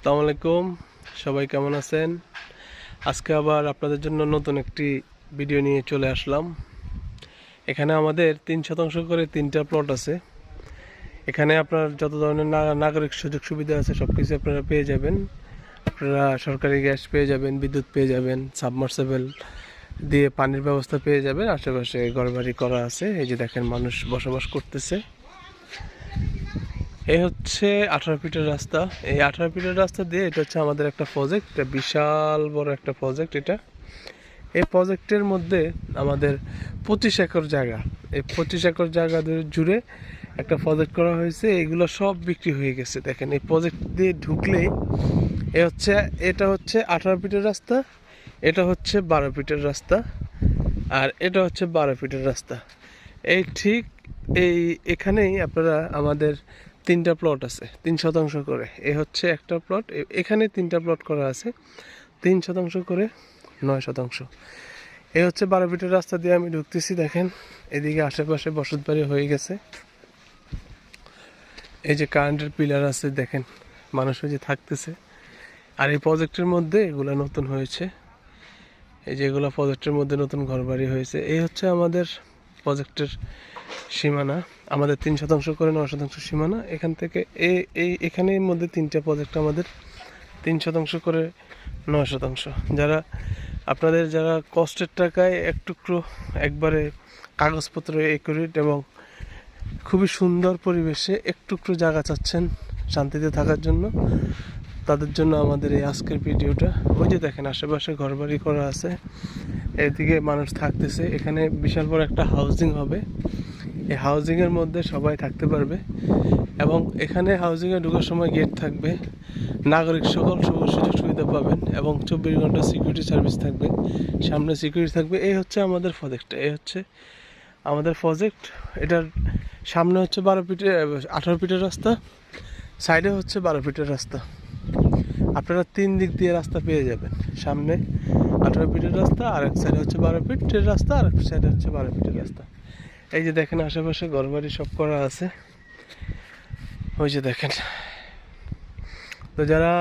আসসালামু আলাইকুম, সবাই কেমন আছেন? আজকে আবার আপনাদের জন্য নতুন একটি ভিডিও নিয়ে চলে আসলাম। এখানে আমাদের 3% করে 3টা প্লট আছে। এখানে আপনার যত ধরনের নাগরিক সুযোগ সুবিধা আছে সব কিছু আপনারা পেয়ে যাবেন। আপনারা সরকারি গ্যাস পেয়ে যাবেন, বিদ্যুৎ পেয়ে যাবেন, সাবমার্সিবল দিয়ে পানির ব্যবস্থা পেয়ে যাবেন। আশেপাশে ঘরবাড়ি করা আছে, এই যে দেখেন মানুষ বসবাস করতেছে। এই হচ্ছে 18 ফিটের রাস্তা। এই 18 ফিটের রাস্তা দিয়ে এটা হচ্ছে আমাদের একটা প্রজেক্ট, এটা বিশাল বড় একটা প্রজেক্ট। এই প্রজেক্টের মধ্যে আমাদের 25 একর জায়গা, এই 25 একর জায়গা জুড়ে একটা প্রজেক্ট করা হয়েছে। এগুলো সব বিক্রি হয়ে গেছে। দেখেন এই প্রজেক্ট দিয়ে ঢুকলেই এটা হচ্ছে 18 ফিটের রাস্তা, এটা হচ্ছে 12 ফিটের রাস্তা, আর এটা হচ্ছে 12 ফিটের রাস্তা। এই ঠিক এখানেই আপনারা আমাদের 3টা প্লট আছে 3% করে। হচ্ছে একটা প্লট, এখানে 3টা প্লট করা আছে 3% করে 9%। হচ্ছে 12 ফিটের রাস্তা দিয়ে আমি ঢুকতেছি। দেখেন এদিকে আশেপাশে বসত বাড়ি হয়ে গেছে। এই যে কারেন্টের পিলার আছে, দেখেন মানুষ ওই যে থাকতেছে। আর এই প্রজেক্টের মধ্যে এগুলা নতুন হয়েছে, এই যে এগুলো প্রজেক্টের মধ্যে নতুন ঘরবাড়ি হয়েছে। এই হচ্ছে আমাদের প্রজেক্টের সীমানা, আমাদের 3% করে 9% সীমানা। এখান থেকে এখানের মধ্যে 3টা প্রজেক্ট আমাদের 3% করে 9%। যারা কষ্টের টাকায় একটুকরো একবারে কাগজপত্র একুরেট এবং খুবই সুন্দর পরিবেশে একটুকরো জায়গা চাচ্ছেন শান্তিতে থাকার জন্য, তাদের জন্য আমাদের এই আজকের ভিডিওটা। ওই যে দেখেন আশেপাশে ঘরবাড়ি করা আছে, এদিকে মানুষ থাকতেছে। এখানে বিশাল বড় একটা হাউজিং হবে। এই হাউজিংয়ের মধ্যে সবাই থাকতে পারবে এবং এখানে হাউজিংয়ে ঢোকার সময় গেট থাকবে। নাগরিক সকল সুযোগ সুবিধা পাবেন এবং 24 ঘন্টা সিকিউরিটি সার্ভিস থাকবে, সামনে সিকিউরিটি থাকবে। এই হচ্ছে আমাদের প্রজেক্টটা, এই হচ্ছে আমাদের প্রজেক্ট। এটার সামনে হচ্ছে 18 ফিটের রাস্তা, সাইডে হচ্ছে 12 ফিটের রাস্তা। আপনারা 3 দিক দিয়ে রাস্তা পেয়ে যাবেন। সামনে 18 ফিটের রাস্তা, আর এক সাইডে হচ্ছে 12 ফিটের রাস্তা, আর এক সাইডে হচ্ছে 12 ফিটের রাস্তা। এই যে দেখেন আশেপাশে ঘরবাড়ি সব করা আছে, ওই যে দেখেন। তো যারা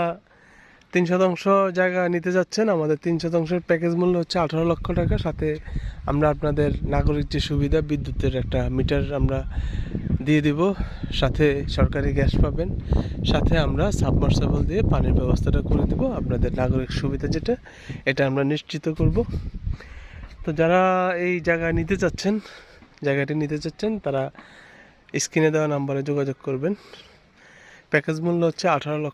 3% জায়গা নিতে যাচ্ছেন, আমাদের 3%-এর প্যাকেজ মূল্য হচ্ছে 18 লক্ষ টাকা। সাথে আমরা আপনাদের নাগরিক যে সুবিধা, বিদ্যুতের একটা মিটার আমরা দিয়ে দিব, সাথে সরকারি গ্যাস পাবেন, সাথে আমরা সাবমার্সিবল দিয়ে পানির ব্যবস্থাটা করে দেব। আপনাদের নাগরিক সুবিধা যেটা, এটা আমরা নিশ্চিত করব। তো যারা এই জায়গাটি নিতে চাচ্ছেন তারা স্ক্রিনে দেওয়া নাম্বারে যোগাযোগ করবেন। প্যাকেজ মূল্য হচ্ছে 18 লক্ষ